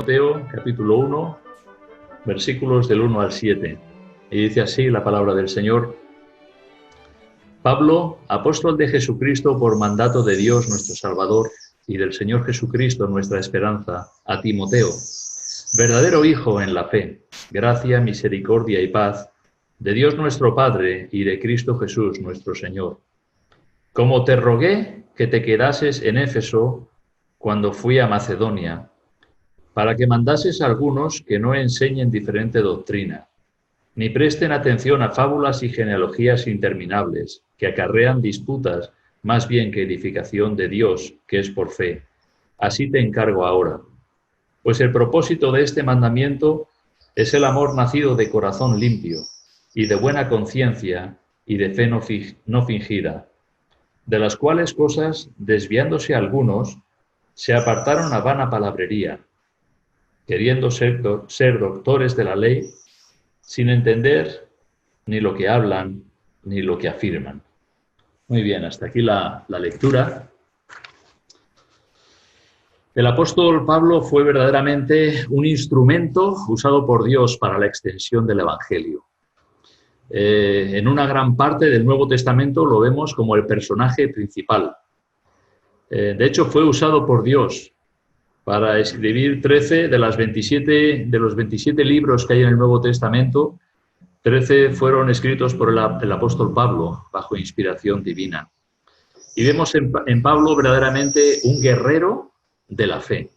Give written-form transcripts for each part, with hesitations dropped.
Timoteo, capítulo 1, versículos del 1 al 7. Y dice así la palabra del Señor: Pablo, apóstol de Jesucristo por mandato de Dios nuestro Salvador y del Señor Jesucristo nuestra esperanza, a Timoteo, verdadero hijo en la fe, gracia, misericordia y paz de Dios nuestro Padre y de Cristo Jesús nuestro Señor. Como te rogué que te quedases en Éfeso cuando fui a Macedonia, para que mandases a algunos que no enseñen diferente doctrina, ni presten atención a fábulas y genealogías interminables, que acarrean disputas más bien que edificación de Dios, que es por fe. Así te encargo ahora. Pues el propósito de este mandamiento es el amor nacido de corazón limpio, y de buena conciencia, y de fe no fingida, de las cuales cosas, desviándose algunos, se apartaron a vana palabrería, queriendo ser doctores de la ley, sin entender ni lo que hablan ni lo que afirman. Muy bien, hasta aquí la lectura. El apóstol Pablo fue verdaderamente un instrumento usado por Dios para la extensión del Evangelio. En una gran parte del Nuevo Testamento lo vemos como el personaje principal. De hecho, fue usado por Dios para escribir 13 de los 27 libros que hay en el Nuevo Testamento. 13 fueron escritos por el apóstol Pablo, bajo inspiración divina. Y vemos en Pablo verdaderamente un guerrero de la fe.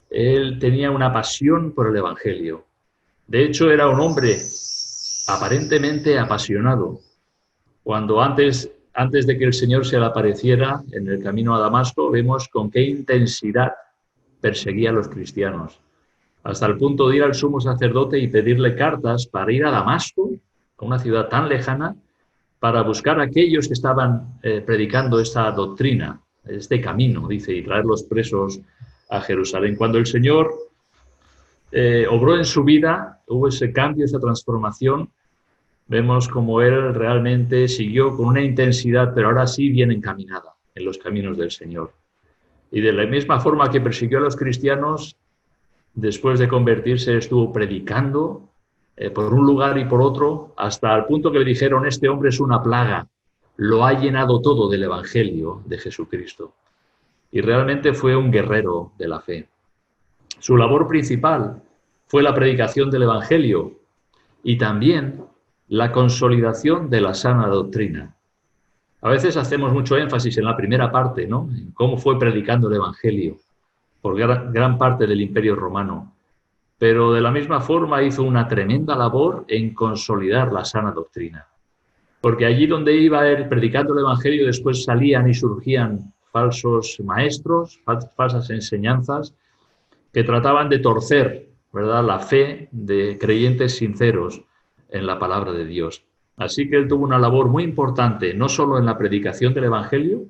Él tenía una pasión por el Evangelio. De hecho, era un hombre aparentemente apasionado. Cuando antes de que el Señor se le apareciera en el camino a Damasco, vemos con qué intensidad perseguía a los cristianos, hasta el punto de ir al sumo sacerdote y pedirle cartas para ir a Damasco, a una ciudad tan lejana, para buscar a aquellos que estaban predicando esta doctrina, este camino, dice, y traerlos presos a Jerusalén. Cuando el Señor obró en su vida, hubo ese cambio, esa transformación, vemos como él realmente siguió con una intensidad, pero ahora sí bien encaminada en los caminos del Señor. Y de la misma forma que persiguió a los cristianos, después de convertirse estuvo predicando por un lugar y por otro, hasta el punto que le dijeron: este hombre es una plaga, lo ha llenado todo del Evangelio de Jesucristo. Y realmente fue un guerrero de la fe. Su labor principal fue la predicación del Evangelio y también la consolidación de la sana doctrina. A veces hacemos mucho énfasis en la primera parte, ¿no?, en cómo fue predicando el Evangelio por gran parte del Imperio Romano. Pero de la misma forma hizo una tremenda labor en consolidar la sana doctrina. Porque allí donde iba él predicando el Evangelio, después salían y surgían falsos maestros, falsas enseñanzas, que trataban de torcer, ¿verdad?, la fe de creyentes sinceros en la palabra de Dios. Así que él tuvo una labor muy importante, no solo en la predicación del Evangelio,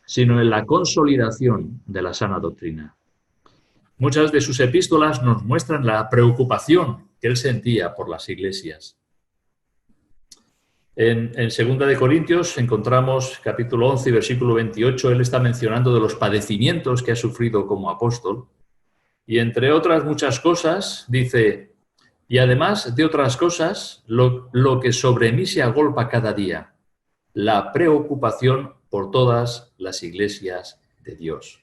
sino en la consolidación de la sana doctrina. Muchas de sus epístolas nos muestran la preocupación que él sentía por las iglesias. En 2 de Corintios encontramos capítulo 11, versículo 28, él está mencionando de los padecimientos que ha sufrido como apóstol. Y entre otras muchas cosas, dice: y además de otras cosas, lo que sobre mí se agolpa cada día, la preocupación por todas las iglesias de Dios.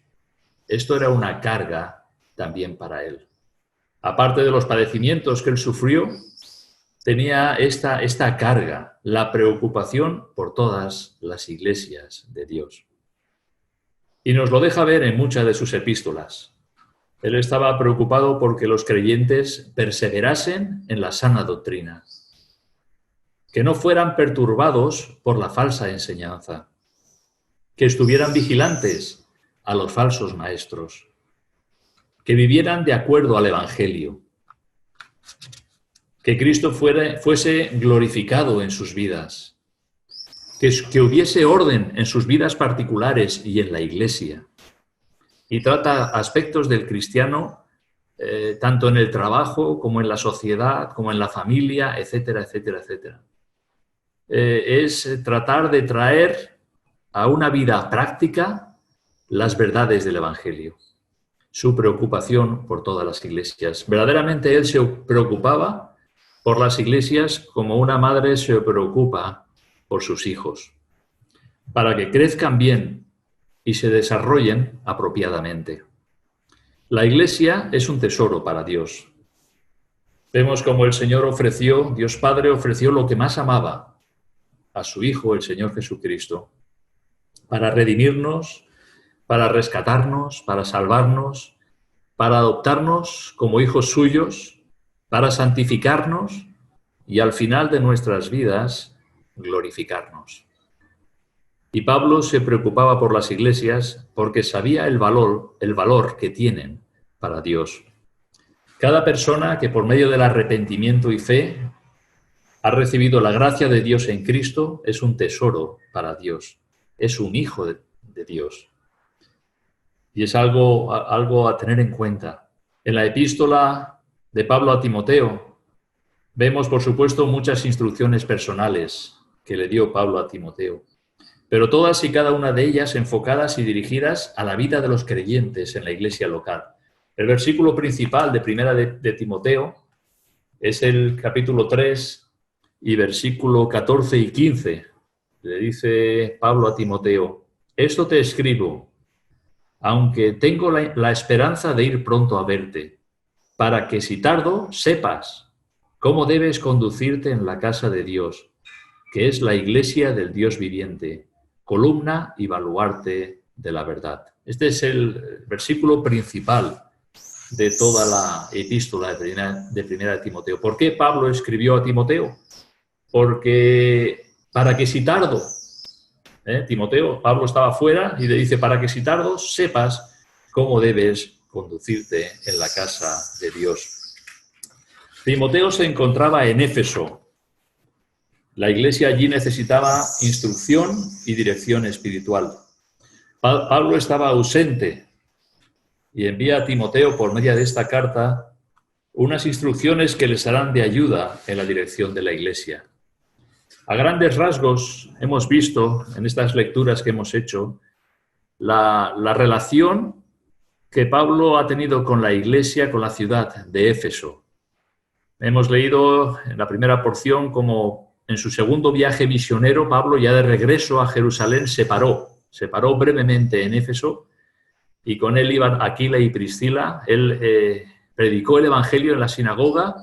Esto era una carga también para él. Aparte de los padecimientos que él sufrió, tenía esta carga, la preocupación por todas las iglesias de Dios. Y nos lo deja ver en muchas de sus epístolas. Él estaba preocupado porque los creyentes perseverasen en la sana doctrina, que no fueran perturbados por la falsa enseñanza, que estuvieran vigilantes a los falsos maestros, que vivieran de acuerdo al Evangelio, que Cristo fuese glorificado en sus vidas, que hubiese orden en sus vidas particulares y en la Iglesia. Y trata aspectos del cristiano, tanto en el trabajo como en la sociedad, como en la familia, etcétera, etcétera, etcétera. Es tratar de traer a una vida práctica las verdades del Evangelio. su preocupación por todas las iglesias. Verdaderamente él se preocupaba por las iglesias como una madre se preocupa por sus hijos, para que crezcan bien y se desarrollen apropiadamente. La iglesia es un tesoro para Dios. Vemos como el Señor ofreció, Dios Padre ofreció lo que más amaba a su Hijo, el Señor Jesucristo, para redimirnos, para rescatarnos, para salvarnos, para adoptarnos como hijos suyos, para santificarnos y al final de nuestras vidas glorificarnos. Y Pablo se preocupaba por las iglesias porque sabía el valor que tienen para Dios. Cada persona que por medio del arrepentimiento y fe ha recibido la gracia de Dios en Cristo es un tesoro para Dios, es un hijo de Dios. Y es algo a tener en cuenta. En la epístola de Pablo a Timoteo vemos, por supuesto, muchas instrucciones personales que le dio Pablo a Timoteo, pero todas y cada una de ellas enfocadas y dirigidas a la vida de los creyentes en la iglesia local. El versículo principal de Primera de Timoteo es el capítulo 3 y versículo 14 y 15. Le dice Pablo a Timoteo: esto te escribo, aunque tengo la esperanza de ir pronto a verte, para que si tardo sepas cómo debes conducirte en la casa de Dios, que es la iglesia del Dios viviente, columna y baluarte de la verdad. Este es el versículo principal de toda la epístola de Primera de Timoteo. ¿Por qué Pablo escribió a Timoteo? Porque para que si tardo, Timoteo, Pablo estaba fuera y le dice, para que si tardo sepas cómo debes conducirte en la casa de Dios. Timoteo se encontraba en Éfeso. La iglesia allí necesitaba instrucción y dirección espiritual. Pablo estaba ausente y envía a Timoteo por medio de esta carta unas instrucciones que les harán de ayuda en la dirección de la iglesia. A grandes rasgos hemos visto en estas lecturas que hemos hecho la relación que Pablo ha tenido con la iglesia, con la ciudad de Éfeso. Hemos leído en la primera porción como en su segundo viaje misionero, Pablo, ya de regreso a Jerusalén, se paró brevemente en Éfeso y con él iban Aquila y Priscila. Él predicó el evangelio en la sinagoga,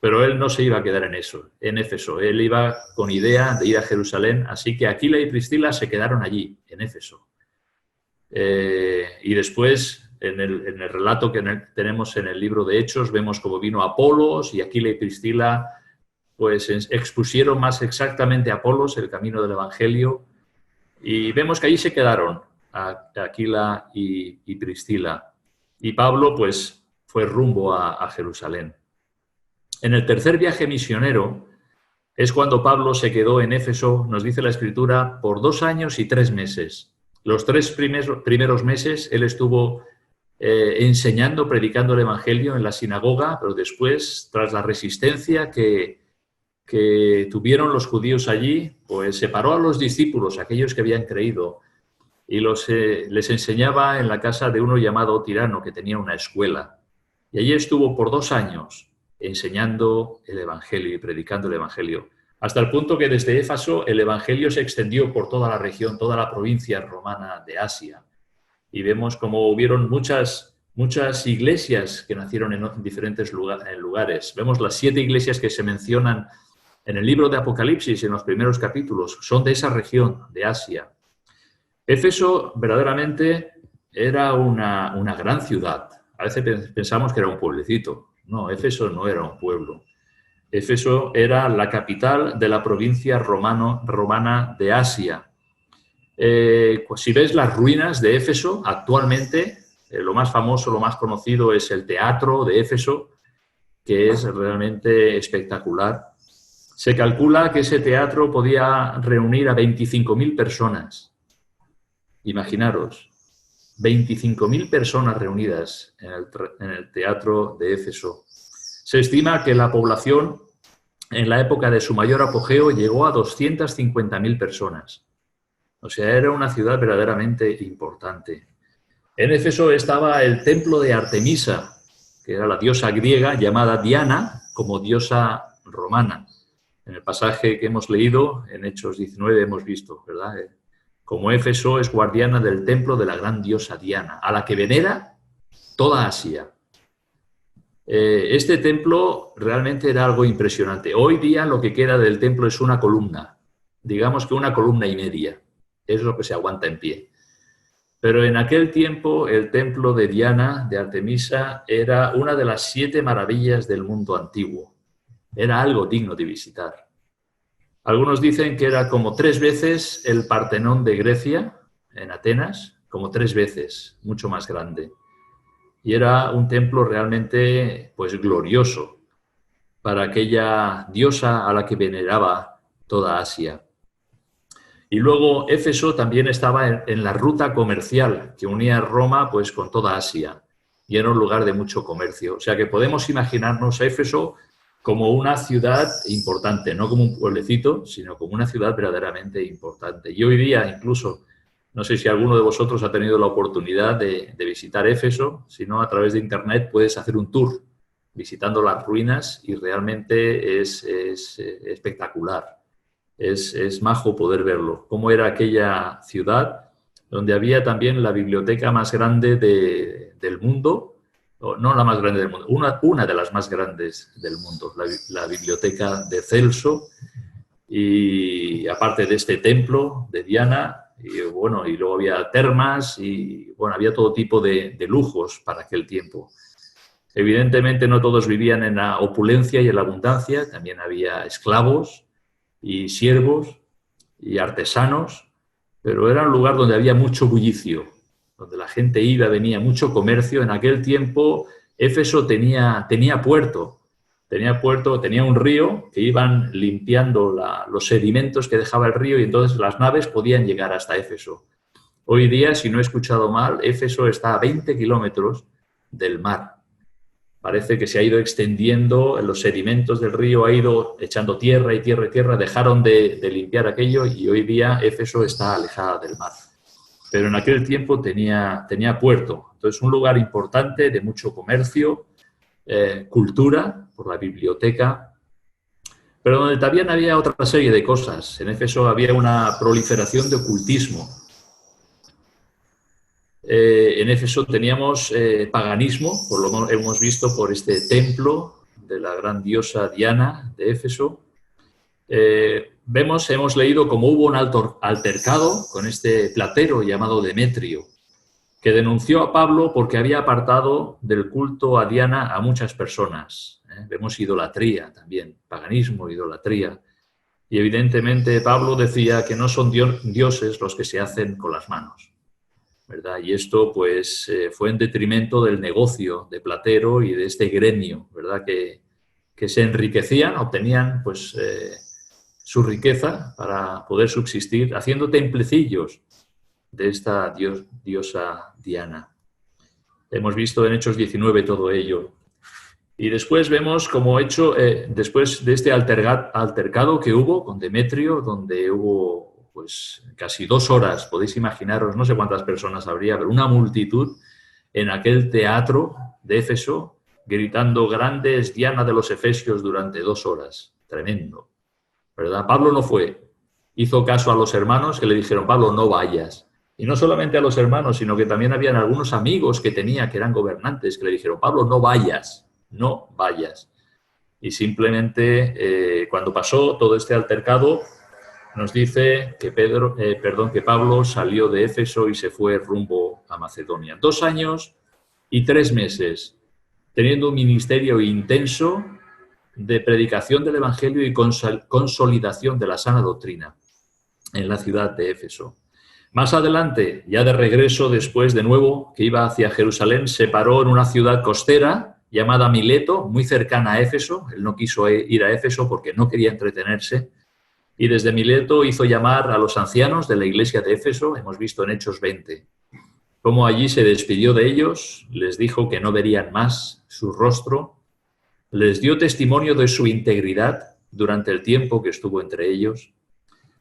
pero él no se iba a quedar en Éfeso. Él iba con idea de ir a Jerusalén, así que Aquila y Priscila se quedaron allí, en Éfeso. Y después, en el relato que tenemos en el libro de Hechos, vemos cómo vino Apolos y Aquila y Priscila pues expusieron más exactamente a Apolos el camino del evangelio, y vemos que allí se quedaron Aquila y Priscila. Y Pablo pues fue rumbo a Jerusalén. En el tercer viaje misionero es cuando Pablo se quedó en Éfeso, nos dice la Escritura, por 2 años y 3 meses. Los 3 primeros meses él estuvo enseñando, predicando el Evangelio en la sinagoga, pero después, tras la resistencia que tuvieron los judíos allí, pues separó a los discípulos, aquellos que habían creído, y les enseñaba en la casa de uno llamado Tirano, que tenía una escuela. Y allí estuvo por 2 años enseñando el Evangelio y predicando el Evangelio, hasta el punto que desde Éfeso el Evangelio se extendió por toda la región, toda la provincia romana de Asia. Y vemos como hubieron muchas iglesias que nacieron en diferentes lugares. Vemos las 7 iglesias que se mencionan en el libro de Apocalipsis, en los primeros capítulos, son de esa región de Asia. Éfeso verdaderamente era una gran ciudad. A veces pensamos que era un pueblecito. No, Éfeso no era un pueblo. Éfeso era la capital de la provincia romana de Asia. Pues si ves las ruinas de Éfeso, actualmente lo más famoso, lo más conocido es el teatro de Éfeso, que es realmente espectacular. Se calcula que ese teatro podía reunir a 25.000 personas. Imaginaros, 25.000 personas reunidas en el teatro de Éfeso. Se estima que la población en la época de su mayor apogeo llegó a 250.000 personas. O sea, era una ciudad verdaderamente importante. En Éfeso estaba el templo de Artemisa, que era la diosa griega llamada Diana como diosa romana. En el pasaje que hemos leído, en Hechos 19, hemos visto, ¿verdad? Como Éfeso es guardiana del templo de la gran diosa Diana, a la que venera toda Asia. Este templo realmente era algo impresionante. Hoy día lo que queda del templo es una columna, digamos que una columna y media, es lo que se aguanta en pie. Pero en aquel tiempo el templo de Diana, de Artemisa, era una de las 7 maravillas del mundo antiguo. Era algo digno de visitar. Algunos dicen que era como 3 veces el Partenón de Grecia, en Atenas, como 3 veces, mucho más grande. Y era un templo realmente pues, glorioso para aquella diosa a la que veneraba toda Asia. Y luego Éfeso también estaba en la ruta comercial que unía Roma pues, con toda Asia y era un lugar de mucho comercio. O sea que podemos imaginarnos a Éfeso como una ciudad importante, no como un pueblecito, sino como una ciudad verdaderamente importante. Y hoy día incluso, no sé si alguno de vosotros ha tenido la oportunidad de visitar Éfeso, si no, a través de internet puedes hacer un tour visitando las ruinas y realmente es espectacular. Es majo poder verlo. Cómo era aquella ciudad donde había también la biblioteca más grande del mundo, no la más grande del mundo, una de las más grandes del mundo, la biblioteca de Celso, y aparte de este templo de Diana, y bueno, y luego había termas y bueno, había todo tipo de lujos para aquel tiempo. Evidentemente no todos vivían en la opulencia y en la abundancia, también había esclavos y siervos y artesanos, pero era un lugar donde había mucho bullicio, donde la gente iba, venía, mucho comercio. En aquel tiempo Éfeso tenía puerto, tenía un río que iban limpiando los sedimentos que dejaba el río y entonces las naves podían llegar hasta Éfeso. Hoy día, si no he escuchado mal, Éfeso está a 20 kilómetros del mar. Parece que se ha ido extendiendo, los sedimentos del río ha ido echando tierra y tierra y tierra, dejaron de limpiar aquello y hoy día Éfeso está alejada del mar. Pero en aquel tiempo tenía puerto. Entonces, un lugar importante de mucho comercio, cultura, por la biblioteca, pero donde también había otra serie de cosas. En Éfeso había una proliferación de ocultismo. En Éfeso teníamos paganismo, por lo que hemos visto por este templo de la gran diosa Diana de Éfeso. Hemos leído cómo hubo un altercado con este platero llamado Demetrio, que denunció a Pablo porque había apartado del culto a Diana a muchas personas. Vemos idolatría también, paganismo, idolatría. Y evidentemente Pablo decía que no son dioses los que se hacen con las manos, ¿verdad? Y esto pues fue en detrimento del negocio de platero y de este gremio, ¿verdad? Que se enriquecían, obtenían pues su riqueza para poder subsistir haciendo templecillos de esta diosa Diana. Hemos visto en Hechos 19 todo ello. Y después vemos como después de este altercado que hubo con Demetrio, donde hubo pues casi 2 horas, podéis imaginaros, no sé cuántas personas habría, pero una multitud en aquel teatro de Éfeso, gritando grandes Diana de los Efesios durante 2 horas. Tremendo, ¿verdad? Pablo no fue. Hizo caso a los hermanos que le dijeron, Pablo, no vayas. Y no solamente a los hermanos, sino que también habían algunos amigos que tenía, que eran gobernantes, que le dijeron, Pablo, no vayas, no vayas. Y simplemente, cuando pasó todo este altercado, nos dice que Pablo salió de Éfeso y se fue rumbo a Macedonia. 2 años y 3 meses, teniendo un ministerio intenso de predicación del Evangelio y consolidación de la sana doctrina en la ciudad de Éfeso. Más adelante, ya de regreso, después de nuevo, que iba hacia Jerusalén, se paró en una ciudad costera llamada Mileto, muy cercana a Éfeso. Él no quiso ir a Éfeso porque no quería entretenerse. Y desde Mileto hizo llamar a los ancianos de la iglesia de Éfeso, hemos visto en Hechos 20. Cómo allí se despidió de ellos, les dijo que no verían más su rostro, les dio testimonio de su integridad durante el tiempo que estuvo entre ellos.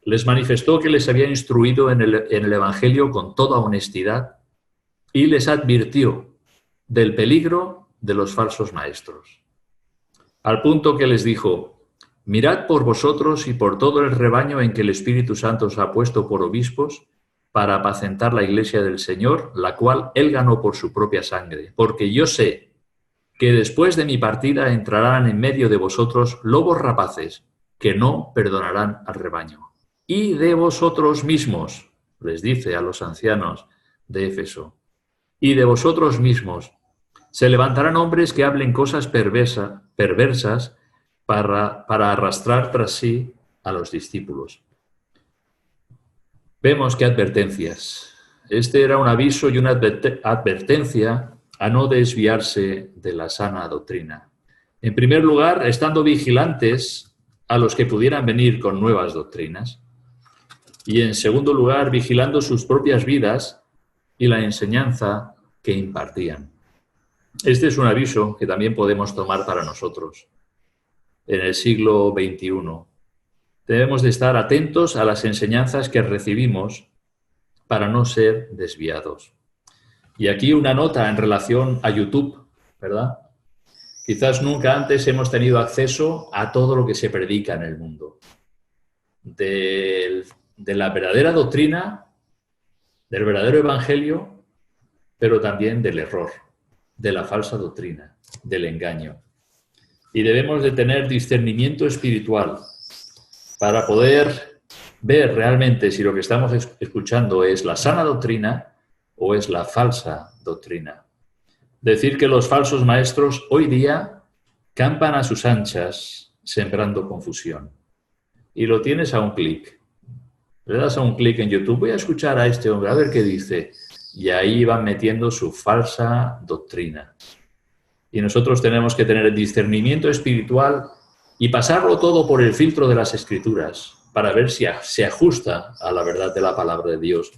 Les manifestó que les había instruido en el Evangelio con toda honestidad. y les advirtió del peligro de los falsos maestros. Al punto que les dijo: mirad por vosotros y por todo el rebaño en que el Espíritu Santo os ha puesto por obispos para apacentar la iglesia del Señor, la cual él ganó por su propia sangre. Porque yo sé que después de mi partida entrarán en medio de vosotros lobos rapaces que no perdonarán al rebaño. Y de vosotros mismos, les dice a los ancianos de Éfeso, y de vosotros mismos se levantarán hombres que hablen cosas perversas para arrastrar tras sí a los discípulos. Vemos qué advertencias. Este era un aviso y una advertencia a no desviarse de la sana doctrina. En primer lugar, estando vigilantes a los que pudieran venir con nuevas doctrinas. Y en segundo lugar, vigilando sus propias vidas y la enseñanza que impartían. Este es un aviso que también podemos tomar para nosotros. En el siglo XXI debemos de estar atentos a las enseñanzas que recibimos para no ser desviados. Y aquí una nota en relación a YouTube, ¿verdad? Quizás nunca antes hemos tenido acceso a todo lo que se predica en el mundo. De la verdadera doctrina, del verdadero evangelio, pero también del error, de la falsa doctrina, del engaño. Y debemos de tener discernimiento espiritual para poder ver realmente si lo que estamos escuchando es la sana doctrina o es la falsa doctrina. Decir que los falsos maestros hoy día campan a sus anchas sembrando confusión. Y lo tienes a un clic. Le das a un clic en YouTube, voy a escuchar a este hombre, a ver qué dice. Y ahí van metiendo su falsa doctrina. Y nosotros tenemos que tener el discernimiento espiritual y pasarlo todo por el filtro de las Escrituras para ver si se ajusta a la verdad de la palabra de Dios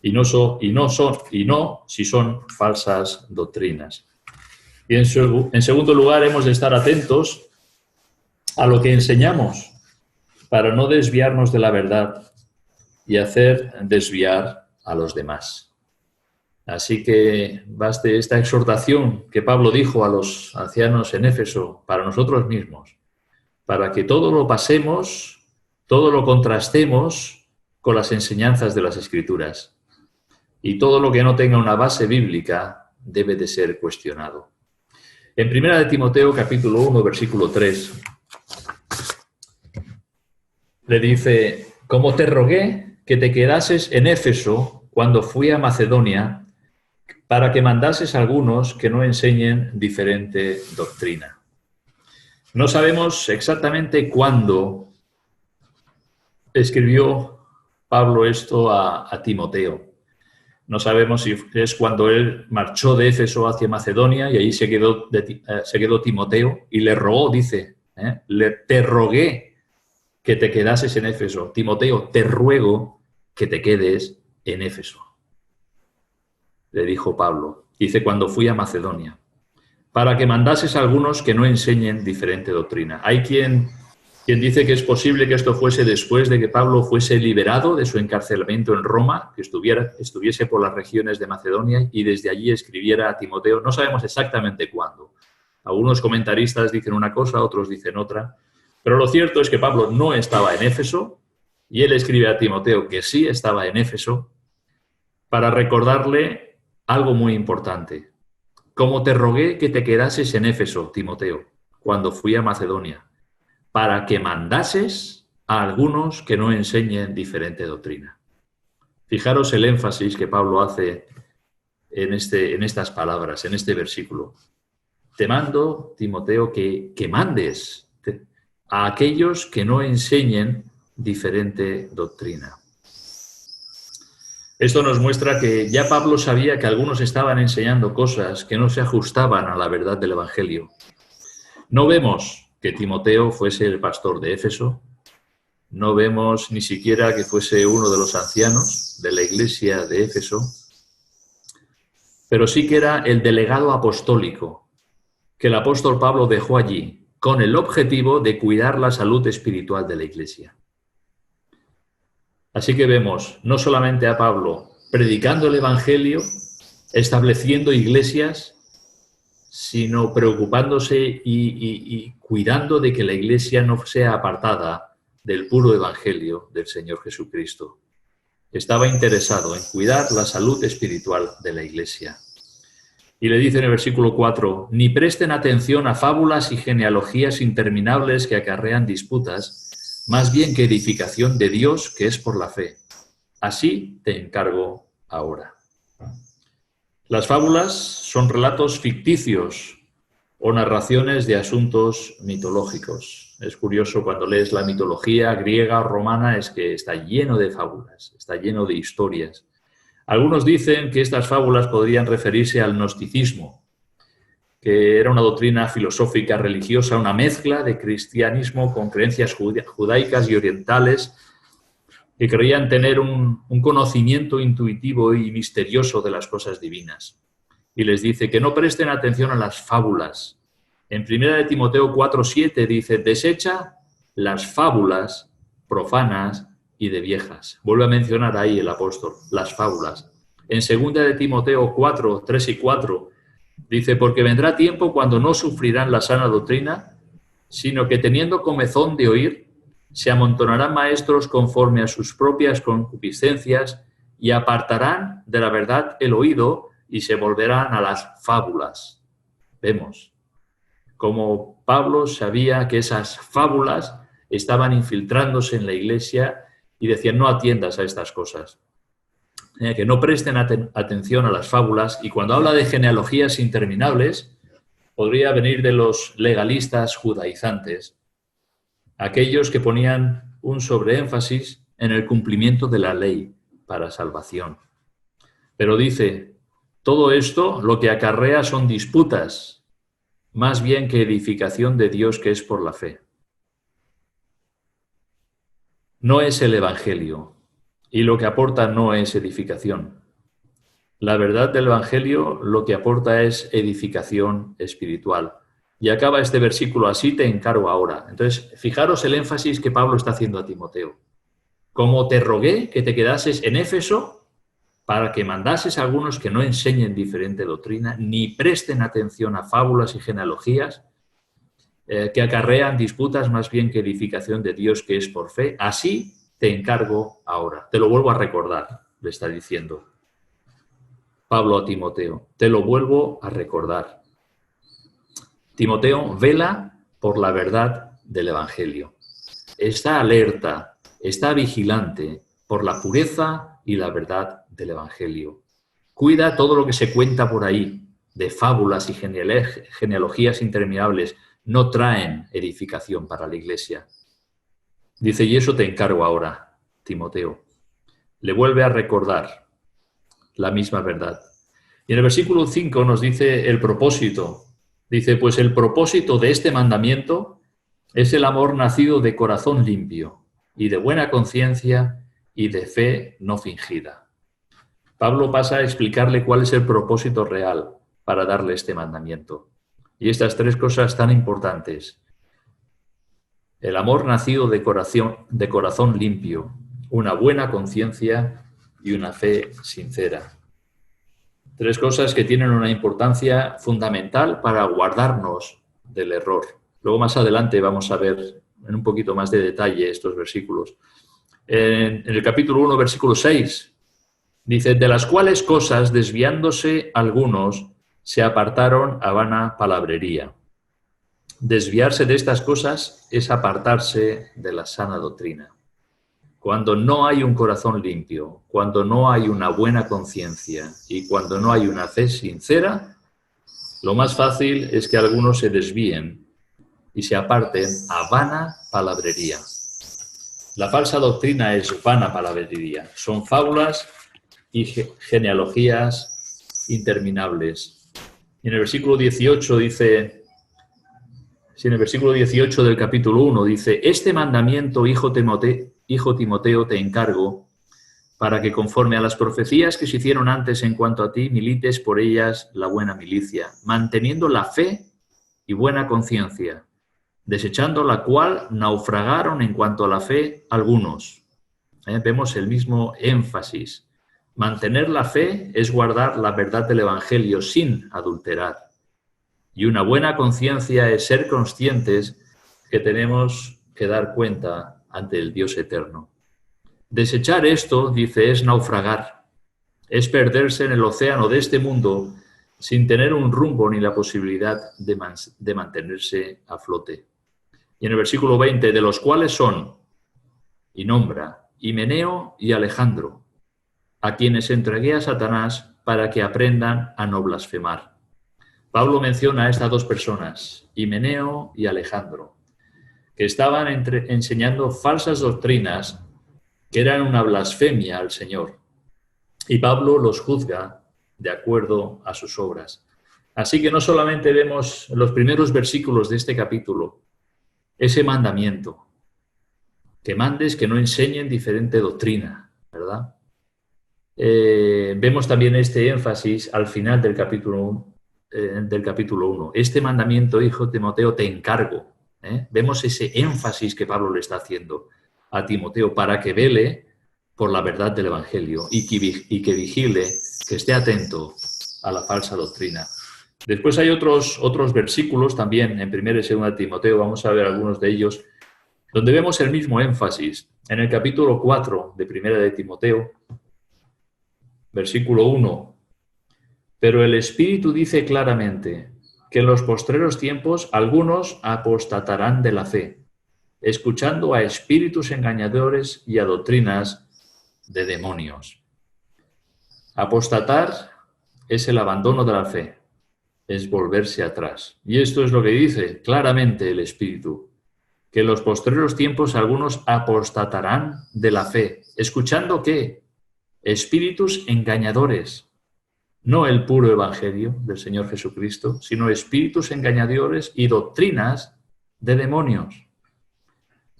y no si son falsas doctrinas. Y en segundo lugar, hemos de estar atentos a lo que enseñamos para no desviarnos de la verdad y hacer desviar a los demás. Así que baste esta exhortación que Pablo dijo a los ancianos en Éfeso para nosotros mismos, para que todo lo pasemos, todo lo contrastemos con las enseñanzas de las Escrituras. Y todo lo que no tenga una base bíblica debe de ser cuestionado. En 1 Timoteo, capítulo 1, versículo 3, le dice: como te rogué que te quedases en Éfeso cuando fui a Macedonia, para que mandases a algunos que no enseñen diferente doctrina. No sabemos exactamente cuándo escribió Pablo esto a Timoteo. No sabemos si es cuando él marchó de Éfeso hacia Macedonia y ahí se quedó Timoteo y le rogó, dice, te rogué que te quedases en Éfeso. Timoteo, te ruego que te quedes en Éfeso. Le dijo Pablo, dice, cuando fui a Macedonia, para que mandases a algunos que no enseñen diferente doctrina. Hay quien dice que es posible que esto fuese después de que Pablo fuese liberado de su encarcelamiento en Roma, que estuviese por las regiones de Macedonia y desde allí escribiera a Timoteo. No sabemos exactamente cuándo. Algunos comentaristas dicen una cosa, otros dicen otra, pero lo cierto es que Pablo no estaba en Éfeso y él escribe a Timoteo que sí estaba en Éfeso para recordarle algo muy importante. Como te rogué que te quedases en Éfeso, Timoteo, cuando fui a Macedonia, para que mandases a algunos que no enseñen diferente doctrina. Fijaros el énfasis que Pablo hace en estas palabras, en este versículo. Te mando, Timoteo, que mandes a aquellos que no enseñen diferente doctrina. Esto nos muestra que ya Pablo sabía que algunos estaban enseñando cosas que no se ajustaban a la verdad del Evangelio. No vemos que Timoteo fuese el pastor de Éfeso, no vemos ni siquiera que fuese uno de los ancianos de la iglesia de Éfeso, pero sí que era el delegado apostólico que el apóstol Pablo dejó allí con el objetivo de cuidar la salud espiritual de la iglesia. Así que vemos no solamente a Pablo predicando el Evangelio, estableciendo iglesias, sino preocupándose y cuidando de que la iglesia no sea apartada del puro evangelio del Señor Jesucristo. Estaba interesado en cuidar la salud espiritual de la iglesia. Y le dice en el versículo 4, ni presten atención a fábulas y genealogías interminables que acarrean disputas, más bien que edificación de Dios que es por la fe. Así te encargo ahora. Las fábulas son relatos ficticios o narraciones de asuntos mitológicos. Es curioso cuando lees la mitología griega o romana, es que está lleno de fábulas, está lleno de historias. Algunos dicen que estas fábulas podrían referirse al gnosticismo, que era una doctrina filosófica religiosa, una mezcla de cristianismo con creencias judaicas y orientales, que creían tener un conocimiento intuitivo y misterioso de las cosas divinas. Y les dice que no presten atención a las fábulas. En 1 Timoteo 4:7 dice, desecha las fábulas profanas y de viejas. Vuelve a mencionar ahí el apóstol, las fábulas. En 2 Timoteo 4:3 y 4 dice, porque vendrá tiempo cuando no sufrirán la sana doctrina, sino que teniendo comezón de oír, se amontonarán maestros conforme a sus propias concupiscencias y apartarán de la verdad el oído y se volverán a las fábulas. Vemos como Pablo sabía que esas fábulas estaban infiltrándose en la iglesia y decían, no atiendas a estas cosas. Que no presten atención a las fábulas. Y cuando habla de genealogías interminables, podría venir de los legalistas judaizantes, aquellos que ponían un sobreénfasis en el cumplimiento de la ley para salvación. Pero dice, todo esto lo que acarrea son disputas, más bien que edificación de Dios que es por la fe. No es el Evangelio, y lo que aporta no es edificación. La verdad del Evangelio lo que aporta es edificación espiritual. Y acaba este versículo, así te encargo ahora. Entonces, fijaros el énfasis que Pablo está haciendo a Timoteo. Como te rogué que te quedases en Éfeso para que mandases a algunos que no enseñen diferente doctrina, ni presten atención a fábulas y genealogías que acarrean disputas más bien que edificación de Dios que es por fe, así te encargo ahora. Te lo vuelvo a recordar, le está diciendo Pablo a Timoteo. Te lo vuelvo a recordar. Timoteo, vela por la verdad del Evangelio. Está alerta, está vigilante por la pureza y la verdad del Evangelio. Cuida todo lo que se cuenta por ahí, de fábulas y genealogías interminables, no traen edificación para la iglesia. Dice, y eso te encargo ahora, Timoteo. Le vuelve a recordar la misma verdad. Y en el versículo 5 nos dice el propósito. Dice, pues el propósito de este mandamiento es el amor nacido de corazón limpio y de buena conciencia y de fe no fingida. Pablo pasa a explicarle cuál es el propósito real para darle este mandamiento. Y estas tres cosas tan importantes. El amor nacido de corazón limpio, una buena conciencia y una fe sincera. Tres cosas que tienen una importancia fundamental para guardarnos del error. Luego más adelante vamos a ver en un poquito más de detalle estos versículos. En el capítulo 1, versículo 6, dice, de las cuales cosas, desviándose algunos, se apartaron a vana palabrería. Desviarse de estas cosas es apartarse de la sana doctrina. Cuando no hay un corazón limpio, cuando no hay una buena conciencia y cuando no hay una fe sincera, lo más fácil es que algunos se desvíen y se aparten a vana palabrería. La falsa doctrina es vana palabrería. Son fábulas y genealogías interminables. Y en el versículo 18 dice, en el versículo 18 del capítulo 1 dice, este mandamiento, hijo Timoteo, te encargo, para que conforme a las profecías que se hicieron antes en cuanto a ti, milites por ellas la buena milicia, manteniendo la fe y buena conciencia, desechando la cual naufragaron en cuanto a la fe algunos. Vemos el mismo énfasis. Mantener la fe es guardar la verdad del Evangelio sin adulterar. Y una buena conciencia es ser conscientes que tenemos que dar cuenta ante el Dios eterno. Desechar esto, dice, es naufragar, es perderse en el océano de este mundo sin tener un rumbo ni la posibilidad de mantenerse a flote. Y en el versículo 20, de los cuales son, y nombra, Himeneo y Alejandro, a quienes entregué a Satanás para que aprendan a no blasfemar. Pablo menciona a estas dos personas, Himeneo y Alejandro, que estaban enseñando falsas doctrinas que eran una blasfemia al Señor. Y Pablo los juzga de acuerdo a sus obras. Así que no solamente vemos en los primeros versículos de este capítulo ese mandamiento, que mandes que no enseñen diferente doctrina, ¿verdad? Vemos también este énfasis al final del capítulo 1. Este mandamiento, hijo Timoteo, te encargo. Vemos ese énfasis que Pablo le está haciendo a Timoteo para que vele por la verdad del Evangelio y que vigile, que esté atento a la falsa doctrina. Después hay otros versículos también en 1 y 2 Timoteo, vamos a ver algunos de ellos, donde vemos el mismo énfasis. En el capítulo 4 de 1 de Timoteo, versículo 1, pero el Espíritu dice claramente que en los postreros tiempos algunos apostatarán de la fe, escuchando a espíritus engañadores y a doctrinas de demonios. Apostatar es el abandono de la fe, es volverse atrás. Y esto es lo que dice claramente el Espíritu, que en los postreros tiempos algunos apostatarán de la fe, escuchando ¿qué? Espíritus engañadores, no el puro evangelio del Señor Jesucristo, sino espíritus engañadores y doctrinas de demonios.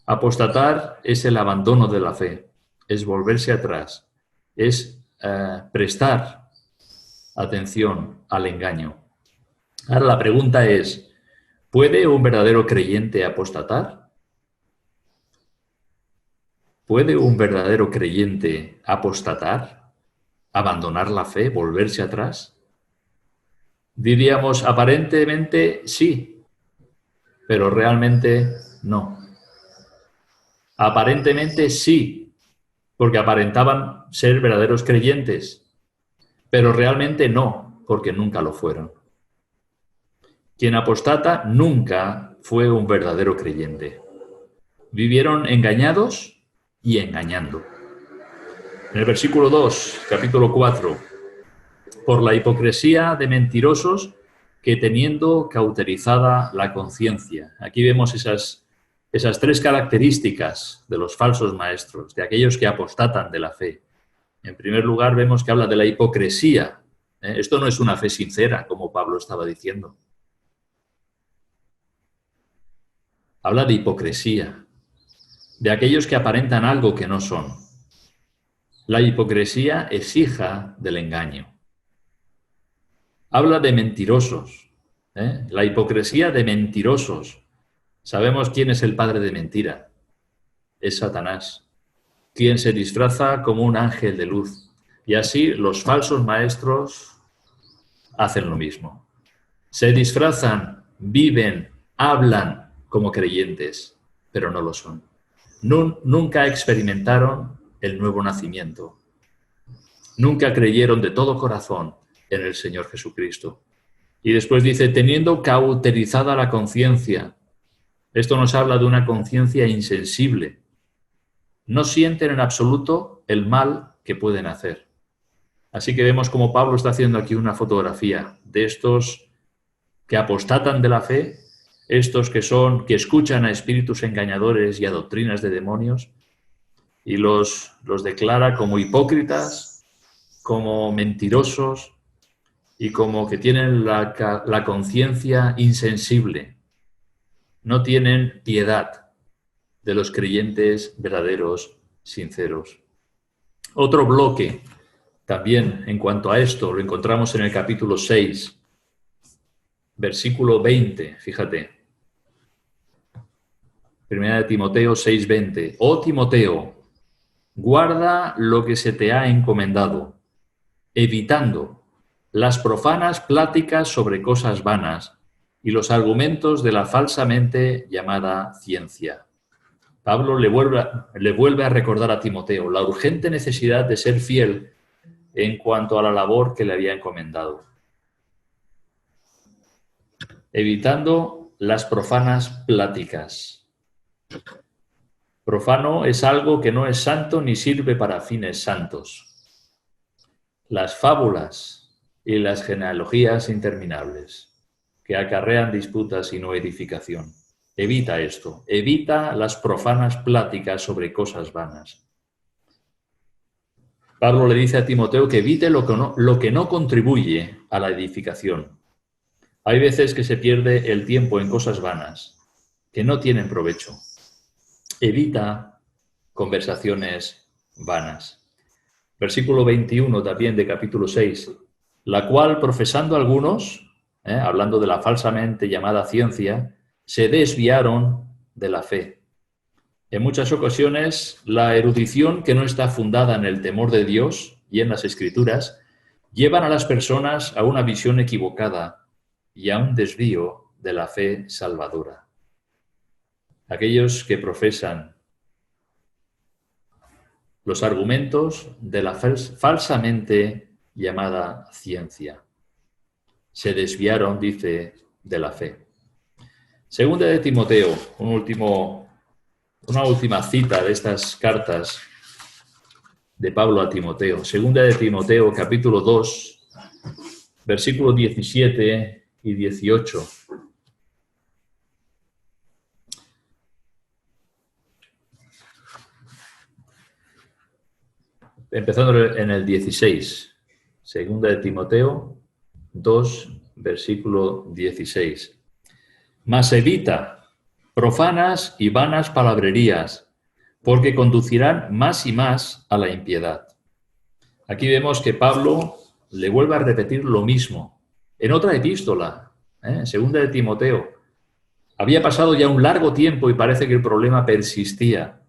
Apostatar es el abandono de la fe, es volverse atrás, es prestar atención al engaño. Ahora la pregunta es, ¿puede un verdadero creyente apostatar? ¿Puede un verdadero creyente apostatar? ¿Abandonar la fe? ¿Volverse atrás? Diríamos, aparentemente sí, pero realmente no. Aparentemente sí, porque aparentaban ser verdaderos creyentes, pero realmente no, porque nunca lo fueron. Quien apostata nunca fue un verdadero creyente. Vivieron engañados y engañando. En el versículo 2, capítulo 4, por la hipocresía de mentirosos que teniendo cauterizada la conciencia. Aquí vemos esas tres características de los falsos maestros, de aquellos que apostatan de la fe. En primer lugar, vemos que habla de la hipocresía. Esto no es una fe sincera, como Pablo estaba diciendo. Habla de hipocresía, de aquellos que aparentan algo que no son. La hipocresía es hija del engaño. Habla de mentirosos, la hipocresía de mentirosos. Sabemos quién es el padre de mentira. Es Satanás, quien se disfraza como un ángel de luz. Y así los falsos maestros hacen lo mismo. Se disfrazan, viven, hablan como creyentes, pero no lo son. Nunca experimentaron el nuevo nacimiento. Nunca creyeron de todo corazón en el Señor Jesucristo. Y después dice, teniendo cauterizada la conciencia. Esto nos habla de una conciencia insensible. No sienten en absoluto el mal que pueden hacer. Así que vemos como Pablo está haciendo aquí una fotografía de estos que apostatan de la fe, estos que escuchan a espíritus engañadores y a doctrinas de demonios, y los declara como hipócritas, como mentirosos y como que tienen la conciencia insensible. No tienen piedad de los creyentes verdaderos, sinceros. Otro bloque también en cuanto a esto lo encontramos en el capítulo 6, versículo 20, fíjate. 1 de Timoteo 6:20. Oh Timoteo, guarda lo que se te ha encomendado. evitando las profanas pláticas sobre cosas vanas y los argumentos de la falsamente llamada ciencia. Pablo le vuelve a recordar a Timoteo la urgente necesidad de ser fiel en cuanto a la labor que le había encomendado, evitando las profanas pláticas. Profano es algo que no es santo ni sirve para fines santos. Las fábulas y las genealogías interminables que acarrean disputas y no edificación. Evita esto, evita las profanas pláticas sobre cosas vanas. Pablo le dice a Timoteo que evite lo que no contribuye a la edificación. Hay veces que se pierde el tiempo en cosas vanas que no tienen provecho. Evita conversaciones vanas. Versículo 21 también de capítulo 6, la cual profesando algunos, hablando de la falsamente llamada ciencia, se desviaron de la fe. En muchas ocasiones, la erudición que no está fundada en el temor de Dios y en las Escrituras llevan a las personas a una visión equivocada y a un desvío de la fe salvadora. Aquellos que profesan los argumentos de la falsamente llamada ciencia se desviaron, dice, de la fe. Segunda de Timoteo, una última cita de estas cartas de Pablo a Timoteo. Segunda de Timoteo, capítulo 2, versículos 17 y 18. Empezando en el 16. Segunda de Timoteo 2, versículo 16. Mas evita profanas y vanas palabrerías, porque conducirán más y más a la impiedad. Aquí vemos que Pablo le vuelve a repetir lo mismo en otra epístola, segunda de Timoteo. Había pasado ya un largo tiempo y parece que el problema persistía.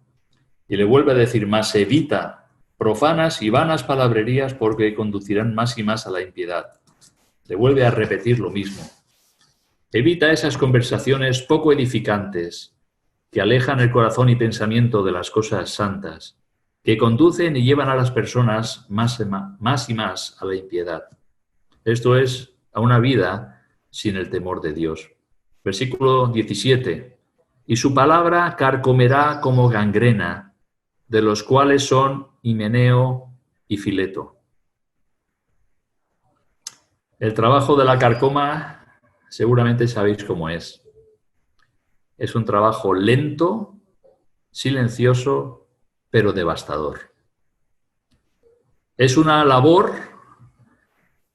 Y le vuelve a decir, mas evita profanas y vanas palabrerías, porque conducirán más y más a la impiedad. Le vuelve a repetir lo mismo. Evita esas conversaciones poco edificantes que alejan el corazón y pensamiento de las cosas santas, que conducen y llevan a las personas más y más a la impiedad. Esto es, a una vida sin el temor de Dios. Versículo 17. Y su palabra carcomerá como gangrena, de los cuales son Himeneo y Fileto. El trabajo de la carcoma seguramente sabéis cómo es. Es un trabajo lento, silencioso, pero devastador. Es una labor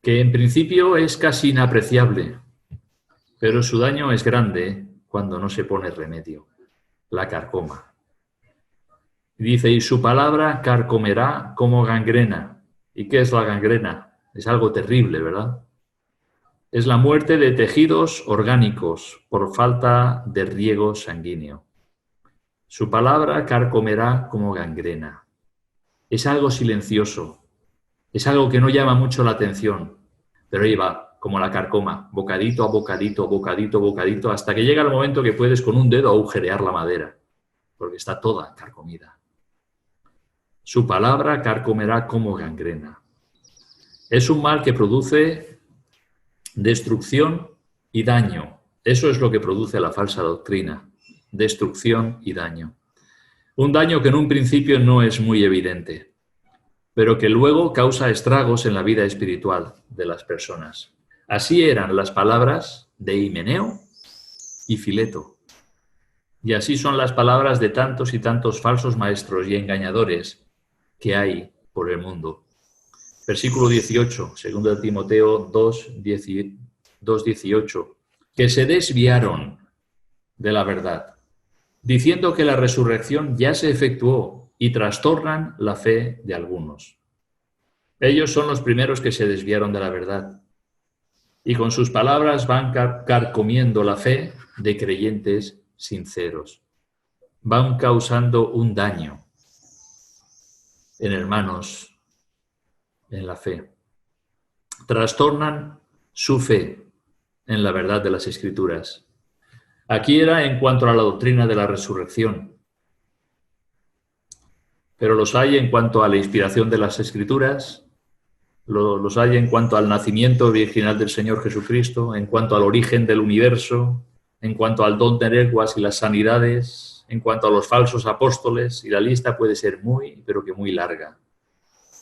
que en principio es casi inapreciable, pero su daño es grande cuando no se pone remedio. La carcoma. Dice, y su palabra carcomerá como gangrena. ¿Y qué es la gangrena? Es algo terrible, ¿verdad? Es la muerte de tejidos orgánicos por falta de riego sanguíneo. Su palabra carcomerá como gangrena. Es algo silencioso, es algo que no llama mucho la atención, pero ahí va, como la carcoma, bocadito a bocadito, bocadito a bocadito, hasta que llega el momento que puedes con un dedo agujerear la madera, porque está toda carcomida. Su palabra carcomerá como gangrena. Es un mal que produce destrucción y daño. Eso es lo que produce la falsa doctrina. Destrucción y daño. Un daño que en un principio no es muy evidente, pero que luego causa estragos en la vida espiritual de las personas. Así eran las palabras de Himeneo y Fileto. Y así son las palabras de tantos y tantos falsos maestros y engañadores que hay por el mundo. Versículo 18, 2 Timoteo 2:18, que se desviaron de la verdad, diciendo que la resurrección ya se efectuó y trastornan la fe de algunos. Ellos son los primeros que se desviaron de la verdad y con sus palabras van carcomiendo la fe de creyentes sinceros. Van causando un daño en hermanos en la fe. trastornan su fe en la verdad de las Escrituras. Aquí era en cuanto a la doctrina de la resurrección, pero los hay en cuanto a la inspiración de las Escrituras, los hay en cuanto al nacimiento virginal del Señor Jesucristo, en cuanto al origen del universo, en cuanto al don de lenguas y las sanidades, en cuanto a los falsos apóstoles, y la lista puede ser muy, pero que muy larga.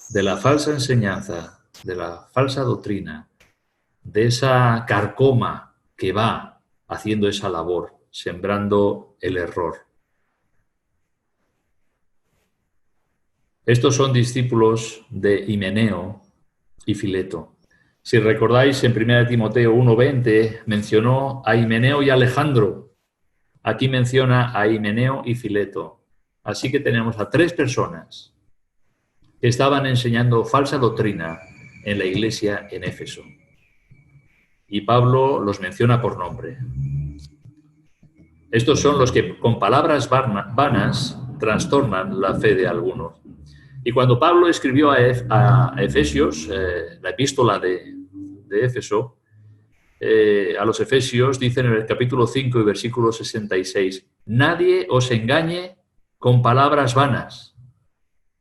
De la falsa enseñanza, de la falsa doctrina, de esa carcoma que va haciendo esa labor, sembrando el error. Estos son discípulos de Himeneo y Fileto. Si recordáis, en 1 Timoteo 1:20 mencionó a Himeneo y Alejandro. Aquí menciona a Himeneo y Fileto. Así que tenemos a 3 personas que estaban enseñando falsa doctrina en la iglesia en Éfeso. Y Pablo los menciona por nombre. Estos son los que con palabras vanas trastornan la fe de algunos. Y cuando Pablo escribió a Efesios, la epístola de Éfeso, a los Efesios, dice en el capítulo 5 y versículo 66, nadie os engañe con palabras vanas,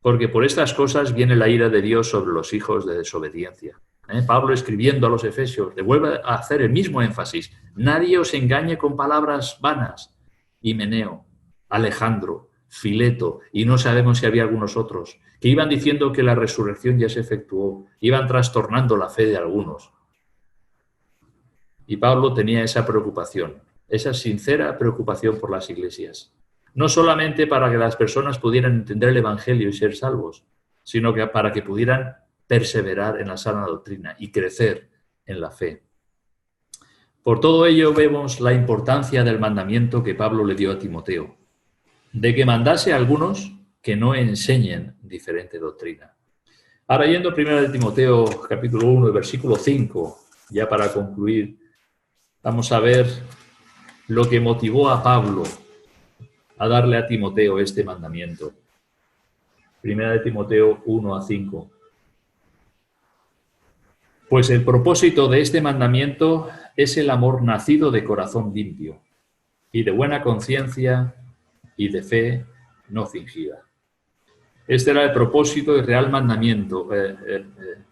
porque por estas cosas viene la ira de Dios sobre los hijos de desobediencia. Pablo, escribiendo a los Efesios, le vuelve a hacer el mismo énfasis. Nadie os engañe con palabras vanas. Himeneo, Alejandro, Fileto, y no sabemos si había algunos otros, que iban diciendo que la resurrección ya se efectuó, iban trastornando la fe de algunos. Y Pablo tenía esa preocupación, esa sincera preocupación por las iglesias. No solamente para que las personas pudieran entender el Evangelio y ser salvos, sino que para que pudieran perseverar en la sana doctrina y crecer en la fe. Por todo ello vemos la importancia del mandamiento que Pablo le dio a Timoteo, de que mandase a algunos que no enseñen diferente doctrina. Ahora, yendo primero de Timoteo, capítulo 1, versículo 5, ya para concluir, vamos a ver lo que motivó a Pablo a darle a Timoteo este mandamiento. Primera de Timoteo 1-5. Pues el propósito de este mandamiento es el amor nacido de corazón limpio y de buena conciencia y de fe no fingida. Este era el propósito y real mandamiento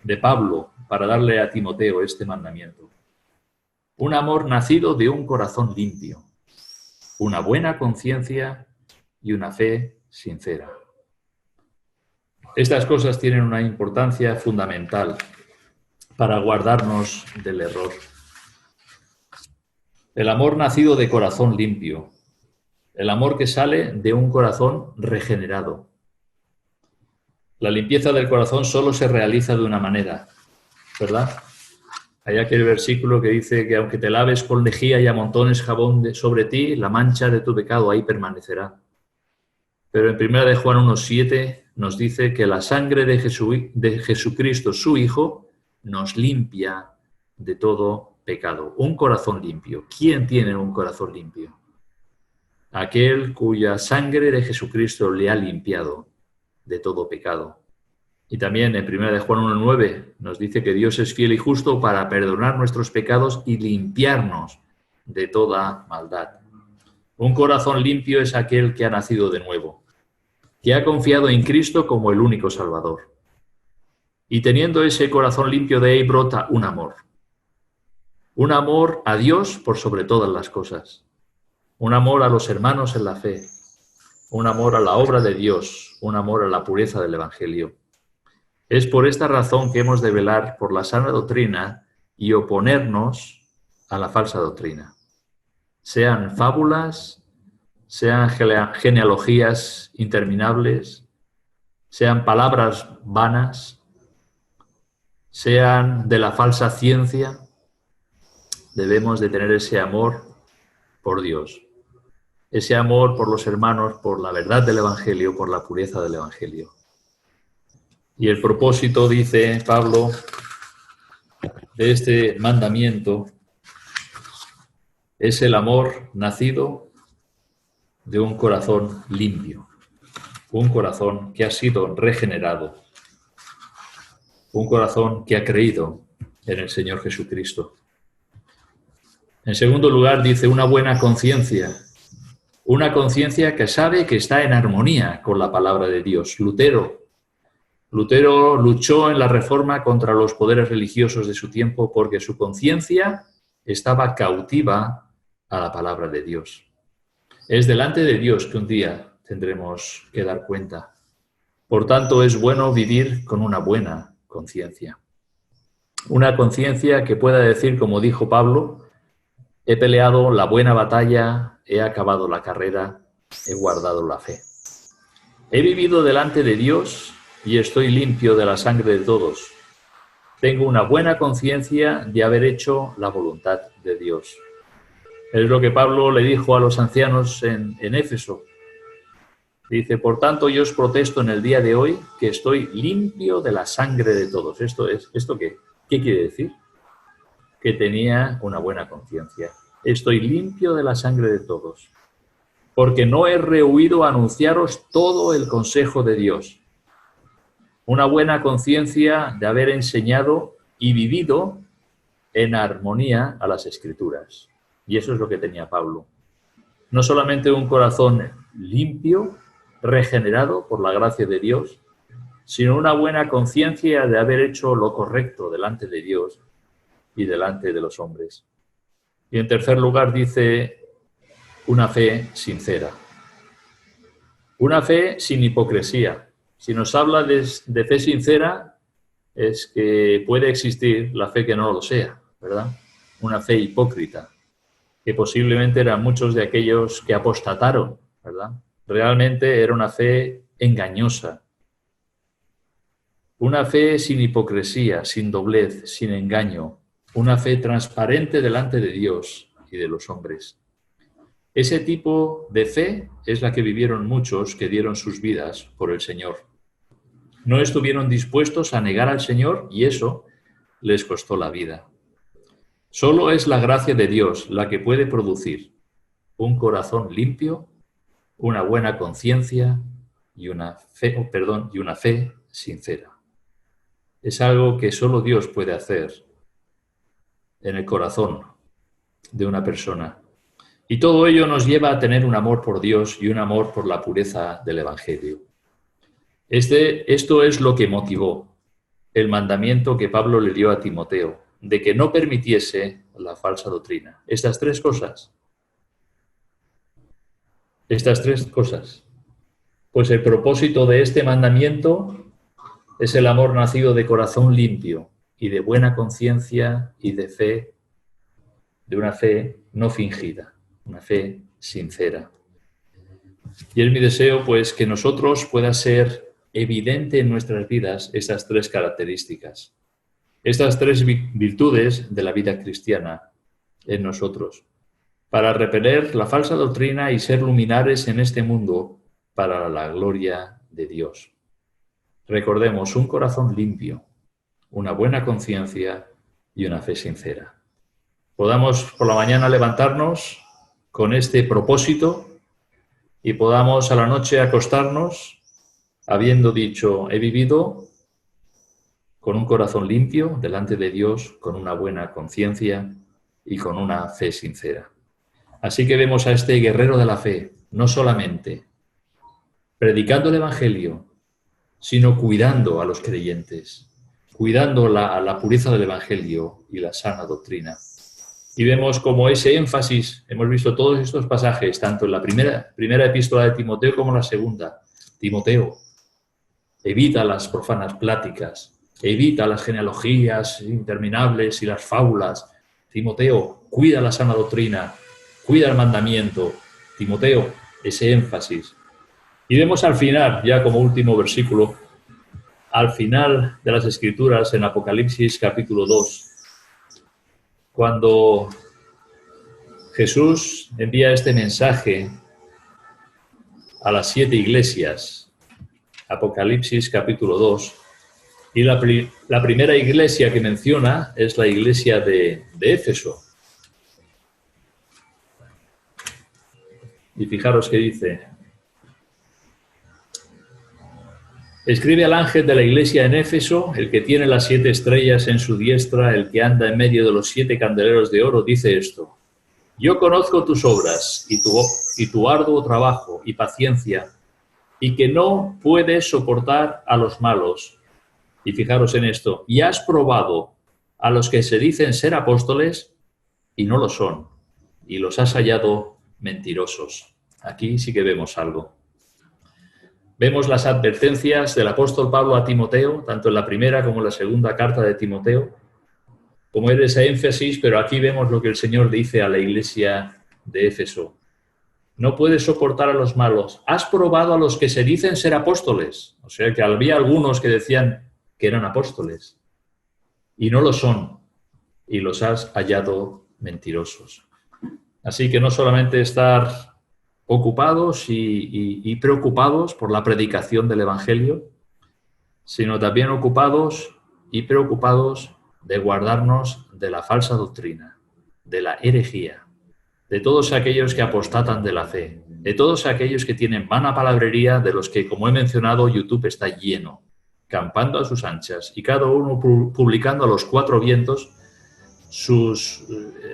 de Pablo para darle a Timoteo este mandamiento. Un amor nacido de un corazón limpio, una buena conciencia y una fe sincera. Estas cosas tienen una importancia fundamental para guardarnos del error. El amor nacido de corazón limpio, el amor que sale de un corazón regenerado. La limpieza del corazón solo se realiza de una manera, ¿verdad? Hay aquel versículo que dice que aunque te laves con lejía y amontones jabón sobre ti, la mancha de tu pecado ahí permanecerá. Pero en 1 de Juan 1:7 nos dice que la sangre de Jesucristo, su Hijo, nos limpia de todo pecado. Un corazón limpio. ¿Quién tiene un corazón limpio? Aquel cuya sangre de Jesucristo le ha limpiado de todo pecado. Y también en 1 de Juan 1:9 nos dice que Dios es fiel y justo para perdonar nuestros pecados y limpiarnos de toda maldad. Un corazón limpio es aquel que ha nacido de nuevo, que ha confiado en Cristo como el único Salvador. Y teniendo ese corazón limpio, de ahí brota un amor. Un amor a Dios por sobre todas las cosas. Un amor a los hermanos en la fe. Un amor a la obra de Dios. Un amor a la pureza del Evangelio. Es por esta razón que hemos de velar por la sana doctrina y oponernos a la falsa doctrina. Sean fábulas, sean genealogías interminables, sean palabras vanas, sean de la falsa ciencia, debemos de tener ese amor por Dios, ese amor por los hermanos, por la verdad del Evangelio, por la pureza del Evangelio. Y el propósito, dice Pablo, de este mandamiento es el amor nacido de un corazón limpio, un corazón que ha sido regenerado, un corazón que ha creído en el Señor Jesucristo. En segundo lugar, dice una buena conciencia. Una conciencia que sabe que está en armonía con la palabra de Dios. Lutero luchó en la Reforma contra los poderes religiosos de su tiempo porque su conciencia estaba cautiva a la palabra de Dios. Es delante de Dios que un día tendremos que dar cuenta. Por tanto, es bueno vivir con una buena conciencia. Una conciencia que pueda decir, como dijo Pablo, he peleado la buena batalla, he acabado la carrera, he guardado la fe. He vivido delante de Dios y estoy limpio de la sangre de todos. Tengo una buena conciencia de haber hecho la voluntad de Dios. Es lo que Pablo le dijo a los ancianos en Éfeso. Dice, por tanto, yo os protesto en el día de hoy que estoy limpio de la sangre de todos. ¿Esto qué? ¿Qué quiere decir? Que tenía una buena conciencia. Estoy limpio de la sangre de todos, porque no he rehuido anunciaros todo el consejo de Dios. Una buena conciencia de haber enseñado y vivido en armonía a las Escrituras. Y eso es lo que tenía Pablo. No solamente un corazón limpio, regenerado por la gracia de Dios, sino una buena conciencia de haber hecho lo correcto delante de Dios y delante de los hombres. Y en tercer lugar dice una fe sincera. Una fe sin hipocresía. Si nos habla de fe sincera, es que puede existir la fe que no lo sea, ¿verdad? Una fe hipócrita, que posiblemente eran muchos de aquellos que apostataron, ¿verdad? Realmente era una fe engañosa. Una fe sin hipocresía, sin doblez, sin engaño. Una fe transparente delante de Dios y de los hombres. Ese tipo de fe es la que vivieron muchos que dieron sus vidas por el Señor. No estuvieron dispuestos a negar al Señor y eso les costó la vida. Solo es la gracia de Dios la que puede producir un corazón limpio, una buena conciencia y una fe sincera. Es algo que solo Dios puede hacer en el corazón de una persona. Y todo ello nos lleva a tener un amor por Dios y un amor por la pureza del Evangelio. Esto es lo que motivó el mandamiento que Pablo le dio a Timoteo, de que no permitiese la falsa doctrina. Estas tres cosas. Pues el propósito de este mandamiento es el amor nacido de corazón limpio y de buena conciencia y de fe, de una fe no fingida, una fe sincera. Y es mi deseo, pues, que nosotros pueda ser evidente en nuestras vidas estas tres características, estas tres virtudes de la vida cristiana en nosotros, para repeler la falsa doctrina y ser luminares en este mundo para la gloria de Dios. Recordemos, un corazón limpio, una buena conciencia y una fe sincera. Podamos por la mañana levantarnos con este propósito y podamos a la noche acostarnos habiendo dicho, he vivido con un corazón limpio delante de Dios, con una buena conciencia y con una fe sincera. Así que vemos a este guerrero de la fe, no solamente predicando el Evangelio, sino cuidando a los creyentes, cuidando la pureza del Evangelio y la sana doctrina. Y vemos como ese énfasis, hemos visto todos estos pasajes, tanto en la primera epístola de Timoteo como en la segunda. Timoteo, evita las profanas pláticas, evita las genealogías interminables y las fábulas. Timoteo, cuida la sana doctrina, cuida el mandamiento. Timoteo, ese énfasis. Y vemos al final, ya como último versículo, al final de las Escrituras, en Apocalipsis capítulo 2, cuando Jesús envía este mensaje a las 7 iglesias, Apocalipsis capítulo 2, y la primera iglesia que menciona es la iglesia de Éfeso. Y fijaros que dice, Escribe al ángel de la iglesia en Éfeso, el que tiene las 7 estrellas en su diestra, el que anda en medio de los 7 candeleros de oro, dice esto: yo conozco tus obras y tu arduo trabajo y paciencia, y que no puedes soportar a los malos. Y fijaros en esto, y has probado a los que se dicen ser apóstoles y no lo son, y los has hallado mentirosos. Aquí sí que vemos algo. Vemos las advertencias del apóstol Pablo a Timoteo, tanto en la primera como en la segunda carta de Timoteo, como era ese énfasis, pero aquí vemos lo que el Señor dice a la iglesia de Éfeso. No puedes soportar a los malos. Has probado a los que se dicen ser apóstoles. O sea que había algunos que decían que eran apóstoles y no lo son, y los has hallado mentirosos. Así que no solamente estar ocupados y preocupados por la predicación del Evangelio, sino también ocupados y preocupados de guardarnos de la falsa doctrina, de la herejía, de todos aquellos que apostatan de la fe, de todos aquellos que tienen vana palabrería, de los que, como he mencionado, YouTube está lleno, campando a sus anchas y cada uno publicando a los 4 vientos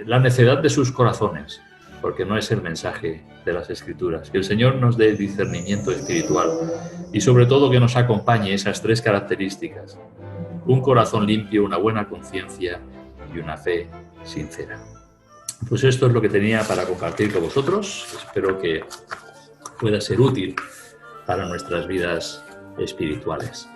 la necedad de sus corazones, porque no es el mensaje de las Escrituras. Que el Señor nos dé discernimiento espiritual y sobre todo que nos acompañe esas 3 características: un corazón limpio, una buena conciencia y una fe sincera. Pues esto es lo que tenía para compartir con vosotros. Espero que pueda ser útil para nuestras vidas espirituales.